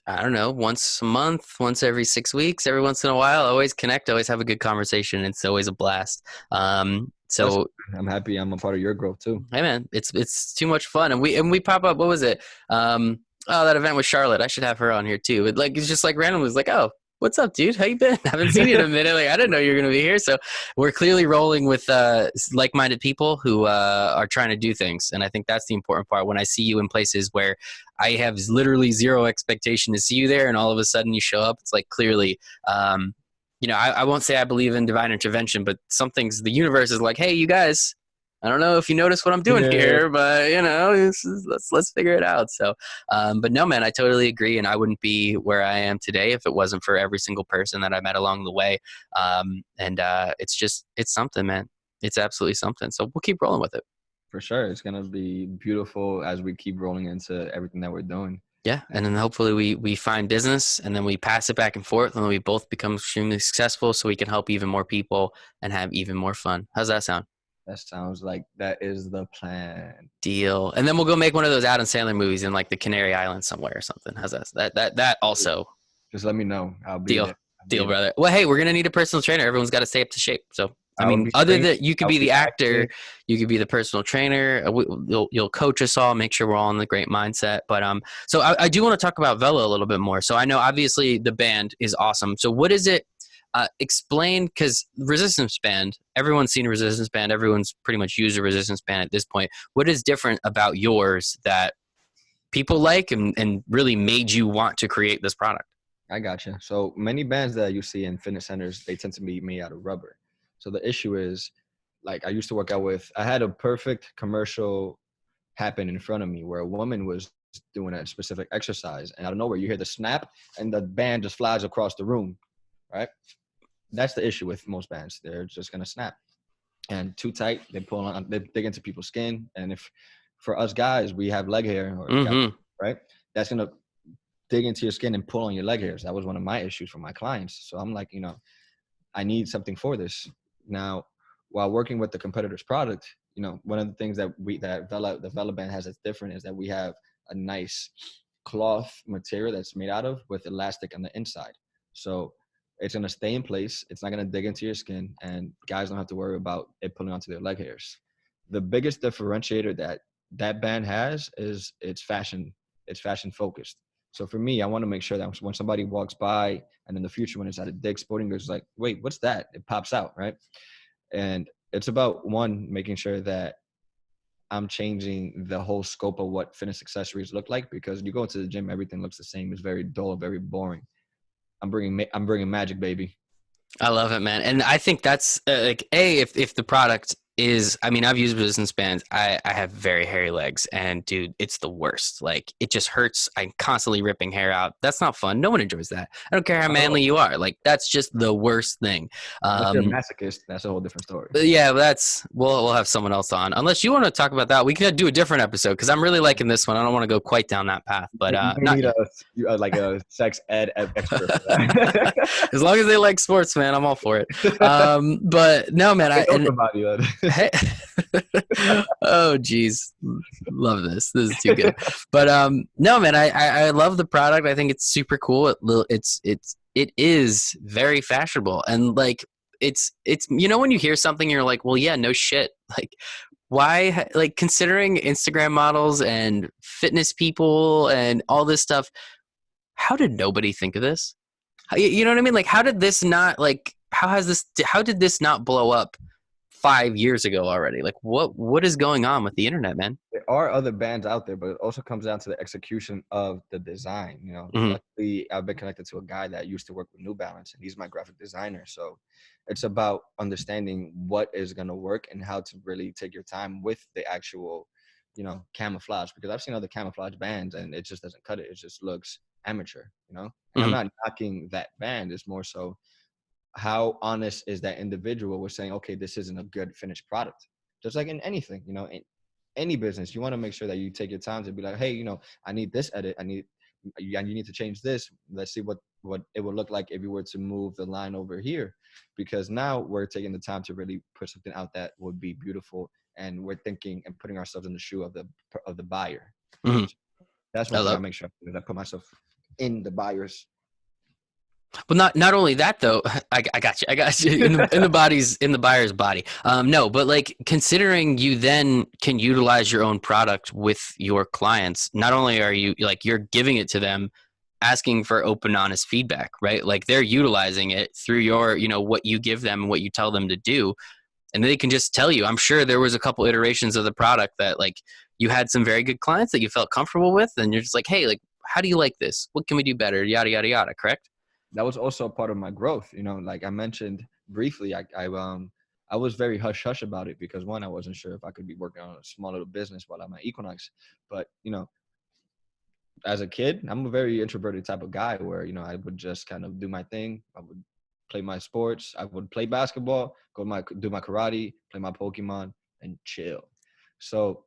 I don't know, once a month, once every 6 weeks, every once in a while. Always connect, always have a good conversation. It's always a blast. That's So I'm happy I'm a part of your growth too. hey man, it's too much fun, and we pop up. What was it? Oh, that event with Charlotte. I should have her on here too. It's just like randomly. It's like, oh, what's up, dude? How you been? Haven't seen you in a minute. Like I didn't know you were gonna be here. So we're clearly rolling with like-minded people who are trying to do things, and I think that's the important part. When I see you in places where I have literally zero expectation to see you there, and all of a sudden you show up, it's like clearly. I won't say I believe in divine intervention, but the universe is like, hey, you guys, I don't know if you notice what I'm doing Yeah, here, but let's figure it out. So, but no, man, I totally agree, and I wouldn't be where I am today if it wasn't for every single person that I met along the way. It's something, man. It's absolutely something. So we'll keep rolling with it. for sure. It's gonna be beautiful as we keep rolling into everything that we're doing. Yeah, and then hopefully we find business, and then we pass it back and forth, and then we both become extremely successful, so we can help even more people and have even more fun. How's that sound? That sounds like that is the plan. Deal. And then we'll go make one of those Adam Sandler movies in like the Canary Islands somewhere or something. How's that? That also Just let me know. I'll be deal. there. I'll be Deal, there. brother. Well, hey, we're gonna need a personal trainer. Everyone's got to stay up to shape. So, I I will mean, be other training. than you could I'll be be the acting. actor, you could be the personal trainer. You'll coach us all, make sure we're all in the great mindset. But so I do want to talk about Vela a little bit more. So I know obviously the band is awesome. So what is it? Explain, because resistance band, everyone's seen a resistance band, everyone's pretty much used a resistance band at this point. What is different about yours that people like and really made you want to create this product? I got you. So many bands that you see in fitness centers, they tend to be made out of rubber. So the issue is, like I used to work out with, I had a perfect commercial happen in front of me where a woman was doing a specific exercise, and out of nowhere you hear the snap, and the band just flies across the room, right? That's the issue with most bands. They're just gonna snap. And too tight, they pull on, they dig into people's skin. And if for us guys, we have leg hair or scalp, Mm-hmm. right? That's gonna dig into your skin and pull on your leg hairs. That was one of my issues for my clients. So I'm like, I need something for this. Now, while working with the competitor's product, one of the things that the Vela band has that's different is that we have a nice cloth material that's made out of with elastic on the inside. So it's gonna stay in place. It's not gonna dig into your skin, and guys don't have to worry about it pulling onto their leg hairs. The biggest differentiator that band has is it's fashion. It's fashion focused. So for me, I want to make sure that when somebody walks by and in the future when it's at a Dick's Sporting Goods, like, wait, what's that? It pops out, right? And it's about one, making sure that I'm changing the whole scope of what fitness accessories look like, because you go into the gym, everything looks the same. It's very dull, very boring. I'm bringing magic, baby. I love it, man. And I think that's if the product is, I mean, I've used resistance bands. I have very hairy legs, and dude, it's the worst. Like it just hurts. I'm constantly ripping hair out. That's not fun. No one enjoys that. I don't care how Oh, manly you are. Like that's just the worst thing. unless you're a Um, masochist, that's a whole different story. but yeah, we'll have someone else on. Unless you want to talk about that, we can do a different episode because I'm really liking this one. I don't want to go quite down that path, but You may not need yet. like a sex ed expert for that. As long as they like sports, man, I'm all for it. But no, man, I know somebody. hey, oh geez, love this. This is too good. But no, man, I love the product. I think it's super cool. It is very fashionable, and like it's when you hear something, you're like, well, yeah, no shit. Like why, like considering Instagram models and fitness people and all this stuff, how did nobody think of this? You know what I mean? Like, how did this not like? How did this not blow up 5 years ago already? Like, what is going on with the internet, man? There are other bands out there, but it also comes down to the execution of the design. Hmm. Luckily, I've been connected to a guy that used to work with New Balance, and he's my graphic designer. So it's about understanding what is going to work and how to really take your time with the actual, camouflage. Because I've seen other camouflage bands, and it just doesn't cut it. It just looks amateur. And I'm Hmm. not knocking that band. It's more so how honest is that individual with saying, okay, this isn't a good finished product. Just like in anything, in any business, you want to make sure that you take your time to be like, hey, I need this edit. You need to change this. Let's see what it would look like if you were to move the line over here, because now we're taking the time to really put something out that would be beautiful, and we're thinking and putting ourselves in the shoe of the buyer. Hmm. So that's I one thing I love. make sure that I put myself. in the buyer's. But not only that though, I got you. I got you in the buyer's body. No, but like considering you then can utilize your own product with your clients, not only are you like you're giving it to them, asking for open, honest feedback, right? Like they're utilizing it through your, what you give them and what you tell them to do, and they can just tell you. I'm sure there was a couple iterations of the product that like you had some very good clients that you felt comfortable with, and you're just like, hey, like how do you like this? What can we do better? Yada yada yada. Correct? That was also a part of my growth. Like I mentioned briefly, I was very hush hush about it because one, I wasn't sure if I could be working on a small little business while I'm at Equinox. But as a kid, I'm a very introverted type of guy where I would just kind of do my thing. I would play my sports. I would play basketball, do my karate, play my Pokemon, and chill. So,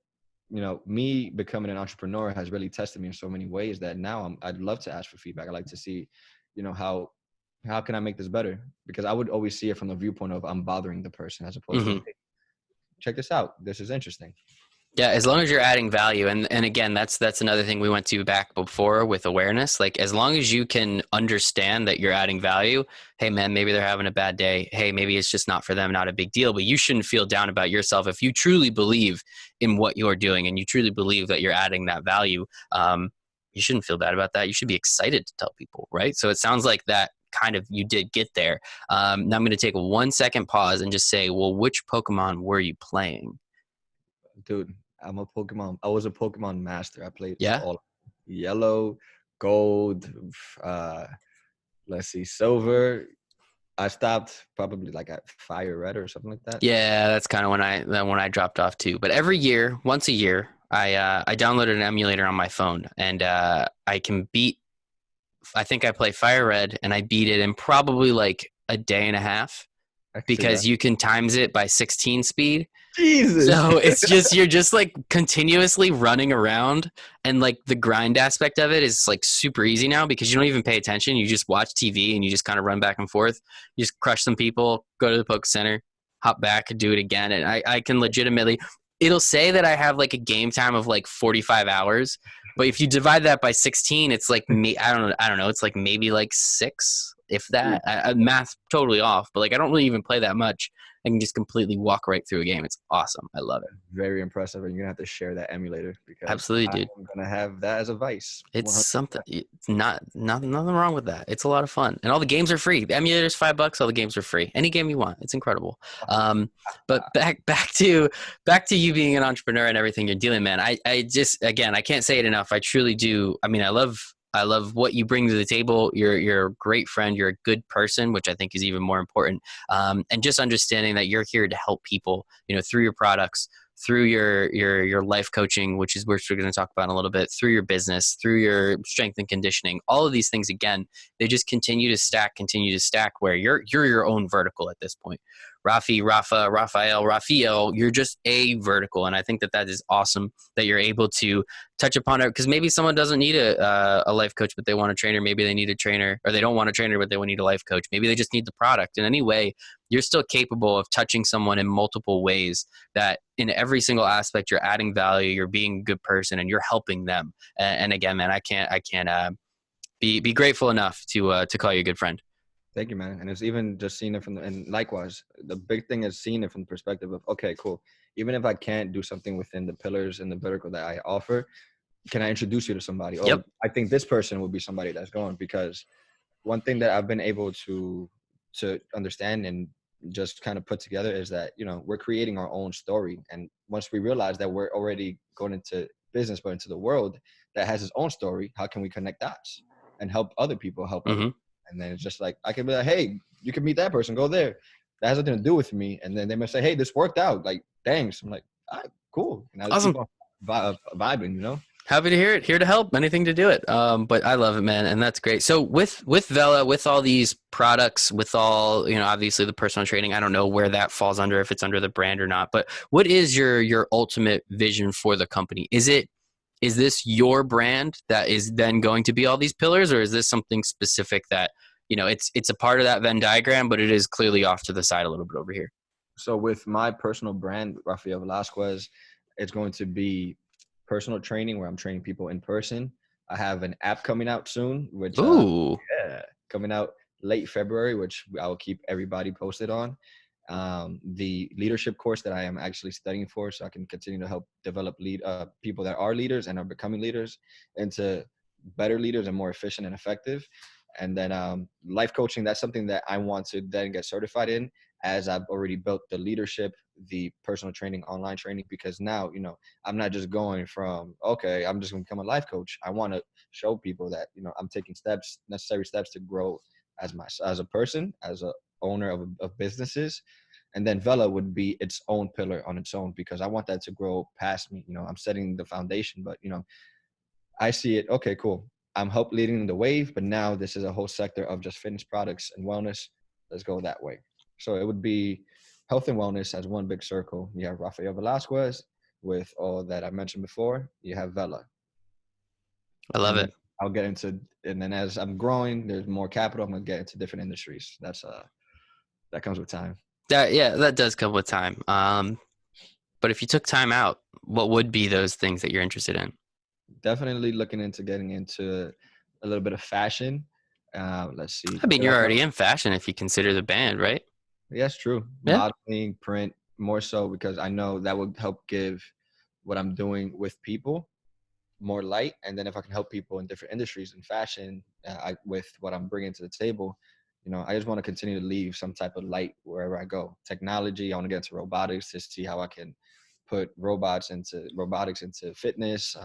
me becoming an entrepreneur has really tested me in so many ways that now I'd love to ask for feedback. I like to see, how can I make this better? Because I would always see it from the viewpoint of I'm bothering the person as opposed to, Mm-hmm. hey, check this out. This is interesting. Yeah, as long as you're adding value, and again, that's another thing we went to back before with awareness. Like as long as you can understand that you're adding value, hey man, maybe they're having a bad day. Hey, maybe it's just not for them, not a big deal. But you shouldn't feel down about yourself if you truly believe in what you're doing and you truly believe that you're adding that value. You shouldn't feel bad about that. You should be excited to tell people, right? So it sounds like that kind of you did get there. Now I'm going to take a 1 second pause and just say, well, which Pokemon were you playing? Dude, I was a Pokemon master. I played Yeah. all yellow, gold, uh, let's see, silver. I stopped probably like at fire red or something like that. Yeah, that's kind of when I dropped off too. But every year, once a year, I downloaded an emulator on my phone, and I can beat. I think I play Fire Red, and I beat it in probably like a day and a half I can see that. because you can times it by 16 speed. Jesus. So it's just you're just like continuously running around, and like the grind aspect of it is like super easy now because you don't even pay attention. You just watch TV and you just kind of run back and forth. You just crush some people, go to the poke center, hop back and do it again. And I can legitimately, it'll say that I have like a game time of like 45 hours, but if you divide that by 16, it's like me. I don't know. It's like maybe like six, if that. Math totally off, but like I don't really even play that much. I can just completely walk right through a game. It's awesome. I love it. Very impressive, and you're gonna have to share that emulator because Absolutely, I'm dude. gonna have that as a vice. It's 100. something. It's nothing wrong with that. It's a lot of fun, and all the games are free. The emulator's $5. All the games are free. Any game you want. It's incredible. But back to you being an entrepreneur and everything you're doing, man. I just again I can't say it enough. I truly do. I mean, I love what you bring to the table. You're a great friend. You're a good person, which I think is even more important. And just understanding that you're here to help people, through your products, through your life coaching, which is which we're going to talk about in a little bit, through your business, through your strength and conditioning. All of these things, again, they just continue to stack. Where you're your own vertical at this point. Raphael, you're just a vertical, and I think that is awesome that you're able to touch upon it because maybe someone doesn't need a life coach, but they want a trainer. Maybe they need a trainer, or they don't want a trainer, but they need a life coach. Maybe they just need the product. In any way, you're still capable of touching someone in multiple ways. That in every single aspect, you're adding value, you're being a good person, and you're helping them. And again, man, I can't be grateful enough to call you a good friend. Thank you, man. And it's even just seeing it and likewise, the big thing is seeing it from the perspective of, okay, cool. Even if I can't do something within the pillars and the vertical that I offer, can I introduce you to somebody? Yep. Oh, I think this person will be somebody that's going, because one thing that I've been able to understand and just kind of put together is that, we're creating our own story. And once we realize that we're already going into business, but into the world that has its own story, how can we connect dots and help other people help other Mm-hmm. people? And then it's just like, I can be like, hey, you can meet that person, go there. That has nothing to do with me. And then they might say, hey, this worked out. Like, thanks. I'm like, all right, cool. And I just keep Awesome. on vibing. Happy to hear it. Here to help. Anything to do it. But I love it, man, and that's great. So with Vela, with all these products, with all obviously the personal training. I don't know where that falls under, if it's under the brand or not. But what is your ultimate vision for the company? Is this your brand that is then going to be all these pillars, or is this something specific that it's a part of that Venn diagram, but it is clearly off to the side a little bit over here? So with my personal brand, Raphael Velazquez, it's going to be personal training where I'm training people in person. I have an app coming out soon, which Ooh, yeah, coming out late February, which I will keep everybody posted on. The leadership course that I am actually studying for, so I can continue to help develop people that are leaders and are becoming leaders into better leaders and more efficient and effective. And then life coaching, that's something that I want to then get certified in, as I've already built the leadership, the personal training, online training, because now, I'm not just going from, okay, I'm just going to become a life coach. I want to show people that, I'm taking necessary steps to grow as a person, as a owner of businesses. And then Vela would be its own pillar on its own, because I want that to grow past me. I'm setting the foundation, but I see it. Okay, cool. I'm help leading the wave, but now this is a whole sector of just fitness products and wellness. Let's go that way. So it would be health and wellness as one big circle. You have Raphael Velazquez with all that I mentioned before. You have Vela, I love and then it. I'll get into. And then as I'm growing, there's more capital. I'm gonna get into different industries. That comes with time. That does come with time. But if you took time out, what would be those things that you're interested in? Definitely looking into getting into a little bit of fashion. Let's see. I mean, you're Like already in fashion if you consider the band, right? Yes, true. Yeah. Modeling, print, more so because I know that would help give what I'm doing with people more light. And then if I can help people in different industries in fashion, with what I'm bringing to the table, I just want to continue to leave some type of light wherever I go. Technology, I want to get into robotics to see how I can put robotics into fitness.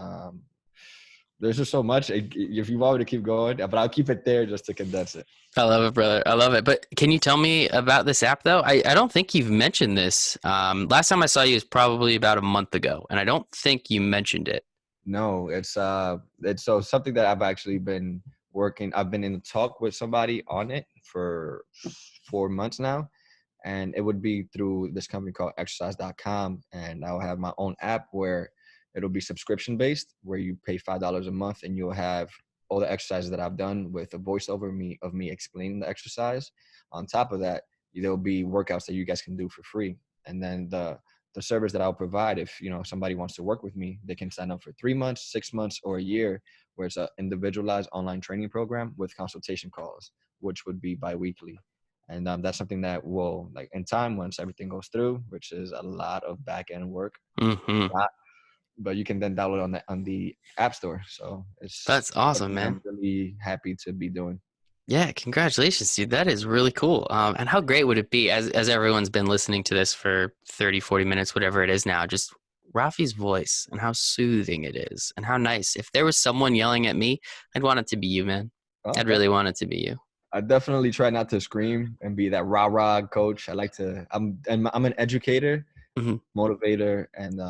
There's just so much. If you want me to keep going, but I'll keep it there just to condense it. I love it, brother. I love it. But can you tell me about this app, though? I don't think you've mentioned this. Last time I saw you was probably about a month ago, and I don't think you mentioned it. No, it's so something that I've actually been working. I've been in talk with somebody on it for 4 months now, and it would be through this company called exercise.com, and I'll have my own app where it'll be subscription based, where you pay $5 a month and you'll have all the exercises that I've done with a voiceover me explaining the exercise. On top of that, there'll be workouts that you guys can do for free. And then the service that I'll provide, if somebody wants to work with me, they can sign up for 3 months, 6 months, or a year, where it's an individualized online training program with consultation calls, which would be biweekly. And that's something that will, like, in time, once everything goes through, which is a lot of back end work, Hmm. but you can then download on the App Store. So it's That's awesome, something man. I'm really happy to be doing. Yeah, congratulations, dude. That is really cool. And how great would it be as everyone's been listening to this for 30, 40 minutes, whatever it is now, just Rafi's voice and how soothing it is and how nice. If there was someone yelling at me, I'd want it to be you, man. Oh, I'd really want it to be you. I definitely try not to scream and be that rah rah coach. I'm an educator, Hmm. motivator, and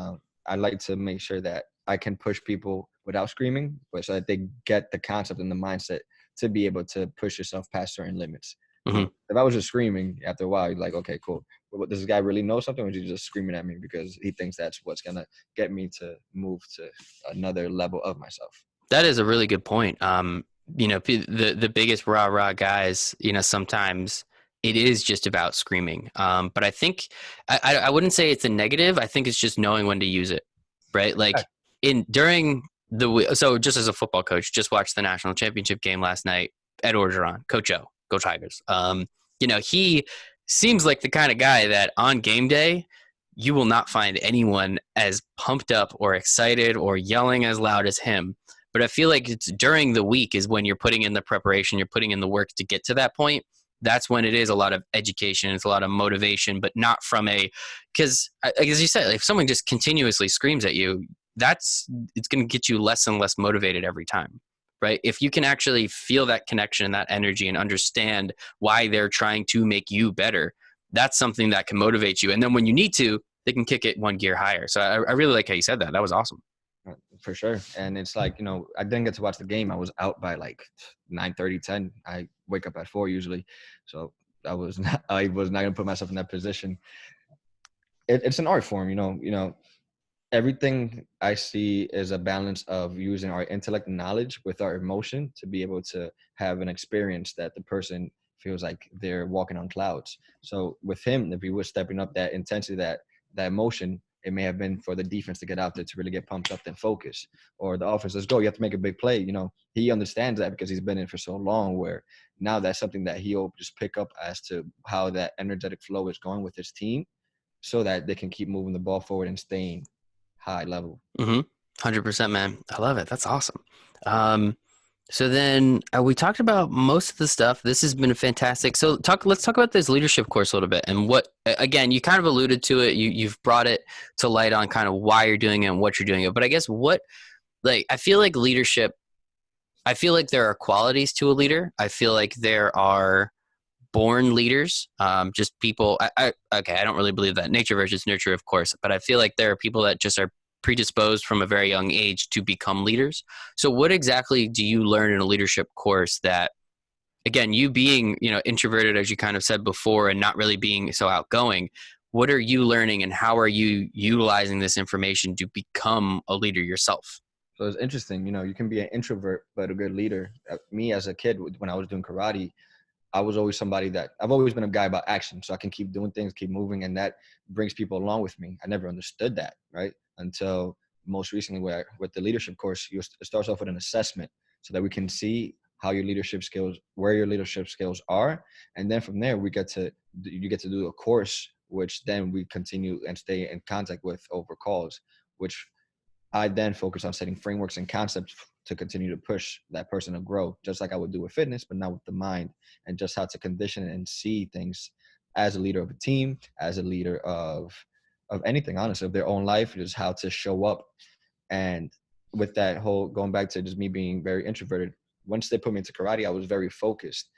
I like to make sure that I can push people without screaming, but so that they get the concept and the mindset to be able to push yourself past certain limits. Hmm. If I was just screaming after a while, you're like, okay, cool. But does this guy really know something, or is he just screaming at me because he thinks that's what's gonna get me to move to another level of myself? That is a really good point. The biggest rah rah guys, sometimes it is just about screaming. But I think I wouldn't say it's a negative. I think it's just knowing when to use it, right? Like in during so just as a football coach, just watched the national championship game last night. Ed Orgeron, Coach O, go Tigers. He seems like the kind of guy that on game day you will not find anyone as pumped up or excited or yelling as loud as him. But I feel like it's during the week is when you're putting in the preparation, you're putting in the work to get to that point. That's when it is a lot of education, it's a lot of motivation, but not from because as you said, if someone just continuously screams at you, it's going to get you less and less motivated every time, right? If you can actually feel that connection and that energy and understand why they're trying to make you better, that's something that can motivate you. And then when you need to, they can kick it one gear higher. So I really like how you said that. That was awesome. For sure. And it's like, I didn't get to watch the game. I was out by like 9:30, 10. I wake up at 4 usually. So I was not gonna put myself in that position. It's an art form, everything I see is a balance of using our intellect and knowledge with our emotion to be able to have an experience that the person feels like they're walking on clouds. So with him, if he was stepping up that intensity, that emotion, it may have been for the defense to get out there to really get pumped up and focus, or the offense, let's go, you have to make a big play. He understands that because he's been in for so long, where now that's something that he'll just pick up as to how that energetic flow is going with his team, so that they can keep moving the ball forward and staying high level. Mm-hmm. 100%, man. I love it. That's awesome. Um, so then we talked about most of the stuff. This has been fantastic. So let's talk about this leadership course a little bit, and what, again, you kind of alluded to it. You've brought it to light on kind of why you're doing it and what you're doing it. But I guess I feel like leadership, I feel like there are qualities to a leader. I feel like there are born leaders, just people. Okay, I don't really believe that nature versus nurture, of course, but I feel like there are people that just are predisposed from a very young age to become leaders. So what exactly do you learn in a leadership course that, again, you being, introverted, as you kind of said before, and not really being so outgoing, what are you learning and how are you utilizing this information to become a leader yourself? So it's interesting, you can be an introvert but a good leader. Me as a kid, when I was doing karate, I was always somebody that I've always been a guy about action. So I can keep doing things, keep moving, and that brings people along with me. I never understood that, right? Until most recently with the leadership course, it starts off with an assessment so that we can see how your leadership skills, where your leadership skills are. And then from there, you get to do a course, which then we continue and stay in contact with over calls, which I then focus on setting frameworks and concepts to continue to push that person to grow, just like I would do with fitness, but now with the mind, and just how to condition and see things as a leader of a team, as a leader of anything, honestly, of their own life, just how to show up. And with that whole, going back to just me being very introverted, once they put me into karate, I was very focused.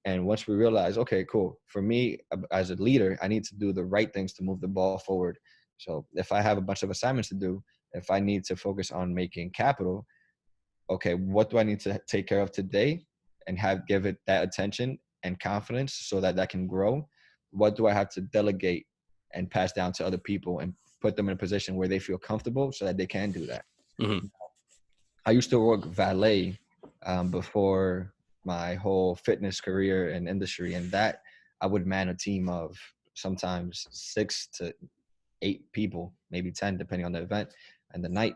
And once we realized, okay, cool, for me as a leader, I need to do the right things to move the ball forward. So if I have a bunch of assignments to do, if I need to focus on making capital, okay, what do I need to take care of today and give it that attention and confidence so that that can grow? What do I have to delegate and pass down to other people and put them in a position where they feel comfortable so that they can do that? Mm-hmm. I used to work valet before my whole fitness career and industry, and that I would man a team of sometimes 6 to 8 people, maybe 10, depending on the event and the night.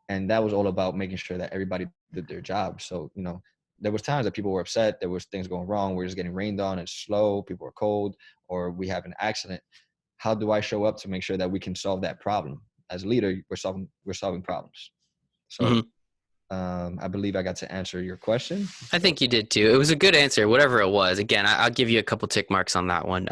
And that was all about making sure that everybody did their job. So, there was times that people were upset. There was things going wrong. We're just getting rained on. It's slow. People are cold, or we have an accident. How do I show up to make sure that we can solve that problem? As a leader, we're solving problems. So Mm-hmm. I believe I got to answer your question. I think you did too. It was a good answer, whatever it was. Again, I'll give you a couple tick marks on that one.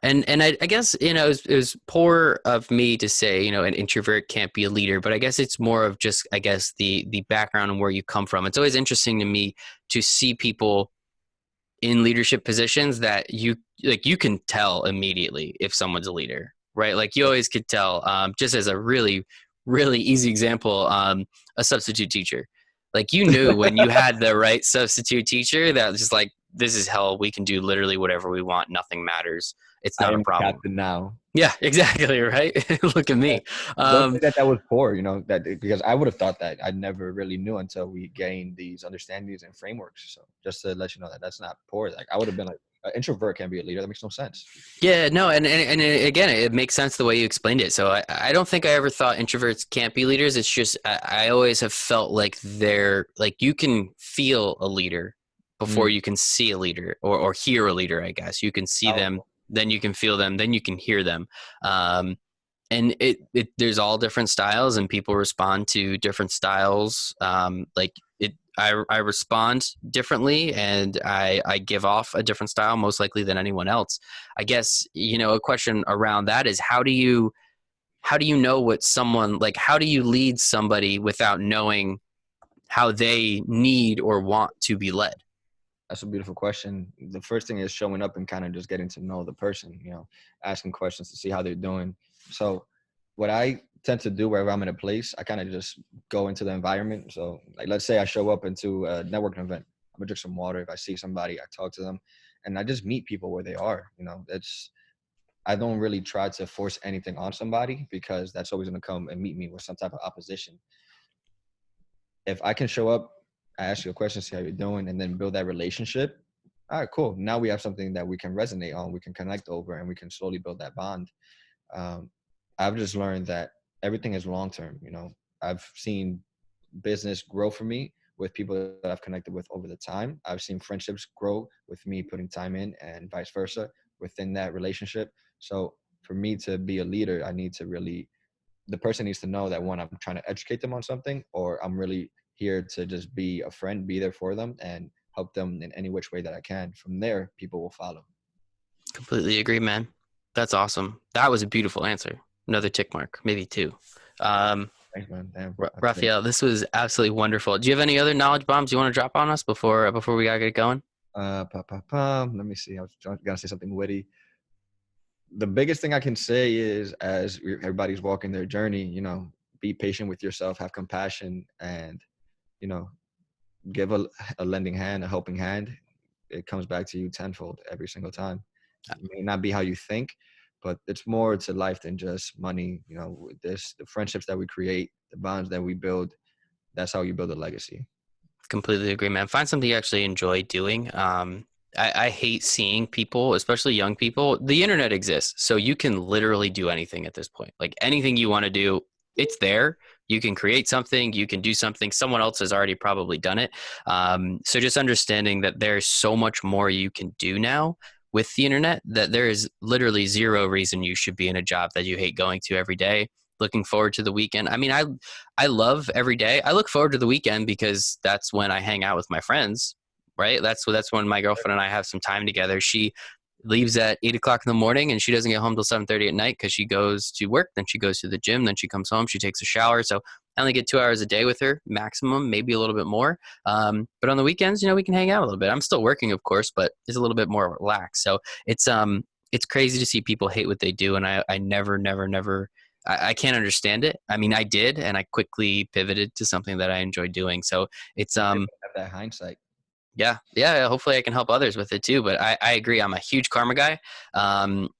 And I guess it was poor of me to say an introvert can't be a leader, but I guess it's more of just the background and where you come from. It's always interesting to me to see people in leadership positions that you can tell immediately if someone's a leader, right? Like you always could tell. Just as a really really easy example, a substitute teacher. Like you knew when you had the right substitute teacher that was just like, this is hell. We can do literally whatever we want. Nothing matters. It's I not a am the problem. captain now. Yeah, exactly. Right. Look at me. Don't say that that was poor, that because I would have thought that. I never really knew until we gained these understandings and frameworks. So just to let you know that that's not poor. Like I would have been like, an introvert can't be a leader. That makes no sense. Yeah, no, and again, it makes sense the way you explained it. So I don't think I ever thought introverts can't be leaders. It's just I always have felt like they're like you can feel a leader before Mm, you can see a leader or hear a leader. I guess you can see them, powerful. then you can feel them, then you can hear them. Um, and it there's all different styles and people respond to different styles. I respond differently and I give off a different style most likely than anyone else. I guess a question around that is how do you know what someone like, how do you lead somebody without knowing how they need or want to be led? That's a beautiful question. The first thing is showing up and kind of just getting to know the person, asking questions to see how they're doing. So what I tend to do wherever I'm in a place, I kind of just go into the environment. So like, let's say I show up into a networking event. I'm gonna drink some water. If I see somebody, I talk to them and I just meet people where they are. I don't really try to force anything on somebody because that's always going to come and meet me with some type of opposition. If I can show up, I ask you a question, see how you're doing, and then build that relationship. All right, cool. Now we have something that we can resonate on, we can connect over, and we can slowly build that bond. Um, I've just learned that everything is long term. I've seen business grow for me with people that I've connected with over the time. I've seen friendships grow with me putting time in, and vice versa within that relationship. So for me to be a leader, I need to really, the person needs to know that, one, I'm trying to educate them on something, or I'm really here to just be a friend, be there for them, and help them in any which way that I can. From there, people will follow. Completely agree, man. That's awesome. That was a beautiful answer. Another tick mark, maybe two. Um, Thanks, man. Damn, I think. Raphael, this was absolutely wonderful. Do you have any other knowledge bombs you want to drop on us before we gotta get going? Let me see. I was gonna say something witty. The biggest thing I can say is, as everybody's walking their journey, be patient with yourself, have compassion, and you know, give a lending hand, a helping hand. It comes back to you tenfold every single time. It may not be how you think, but it's more to life than just money. With this, the friendships that we create, the bonds that we build, that's how you build a legacy. Completely agree, man. Find something you actually enjoy doing. I hate seeing people, especially young people. The internet exists, so you can literally do anything at this point. Like anything you want to do, it's there. You can create something, you can do something. Someone else has already probably done it. So just understanding that there's so much more you can do now with the internet that there is literally zero reason you should be in a job that you hate going to every day. Looking forward to the weekend. I mean, I love every day. I look forward to the weekend because that's when I hang out with my friends, right? That's when my girlfriend and I have some time together. She leaves at 8 o'clock in the morning and she doesn't get home till 7:30 at night because she goes to work. Then she goes to the gym. Then she comes home. She takes a shower. So I only get 2 hours a day with her, maximum, maybe a little bit more. But on the weekends, we can hang out a little bit. I'm still working, of course, but it's a little bit more relaxed. So it's crazy to see people hate what they do, and I never. I can't understand it. I mean, I did, and I quickly pivoted to something that I enjoy doing. So it's Have that hindsight. yeah. Hopefully, I can help others with it too. But I agree. I'm a huge karma guy.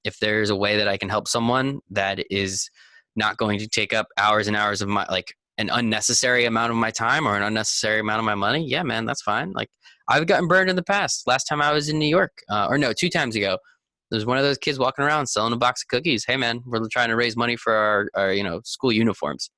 If there's a way that I can help someone that is not going to take up hours and hours of my like an unnecessary amount of my time or an unnecessary amount of my money, yeah, man, that's fine. Like I've gotten burned in the past. Last time I was in New York, or no, 2 times ago, there's one of those kids walking around selling a box of cookies. Hey, man, we're trying to raise money for our school uniforms.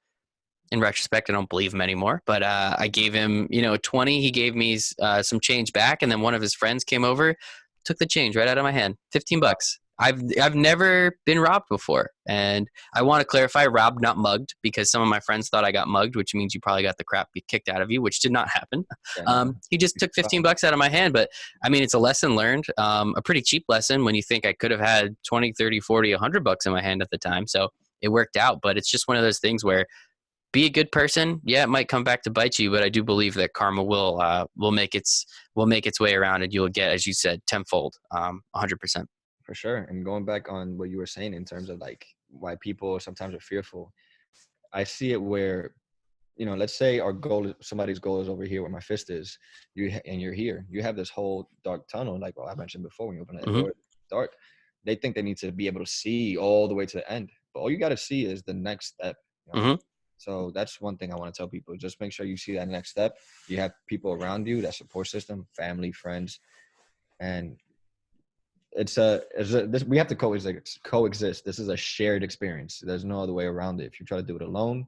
In retrospect, I don't believe him anymore. But I gave him 20. He gave me some change back, and then one of his friends came over, took the change right out of my hand, $15. I've never been robbed before, and I want to clarify, robbed, not mugged, because some of my friends thought I got mugged, which means you probably got the crap kicked out of you, which did not happen. Yeah, no. He just took $15 out of my hand, but I mean, it's a lesson learned, a pretty cheap lesson when you think I could have had 20, 30, 40, $100 in my hand at the time. So it worked out, but it's just one of those things where be a good person. Yeah, it might come back to bite you, but I do believe that karma will make its way around, and you'll get, as you said, tenfold, 100%. For sure. And going back on what you were saying in terms of like why people sometimes are fearful, I see it where, let's say our goal, somebody's goal is over here where my fist is, and you're here. You have this whole dark tunnel, like I mentioned before, when you open that Hmm. door, it's dark. They think they need to be able to see all the way to the end, but all you got to see is the next step. Hmm. So that's one thing I want to tell people. Just make sure you see that next step. You have people around you, that support system, family, friends, and we have to coexist. This is a shared experience. There's no other way around it. If you try to do it alone,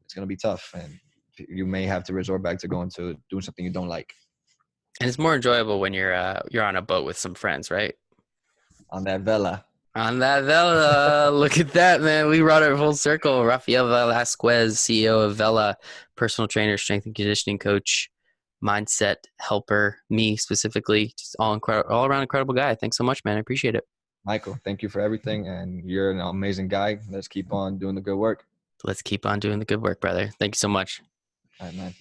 it's gonna be tough, and you may have to resort back to going to doing something you don't like. And it's more enjoyable when you're on a boat with some friends, right? On that vela. On that Vela, look at that, man. We brought it full circle. Raphael Velazquez, CEO of Vela, personal trainer, strength and conditioning coach, mindset helper, me specifically. Just all around incredible guy. Thanks so much, man. I appreciate it. Michael, thank you for everything, and you're an amazing guy. Let's keep on doing the good work. Let's keep on doing the good work, brother. Thank you so much. All right, man.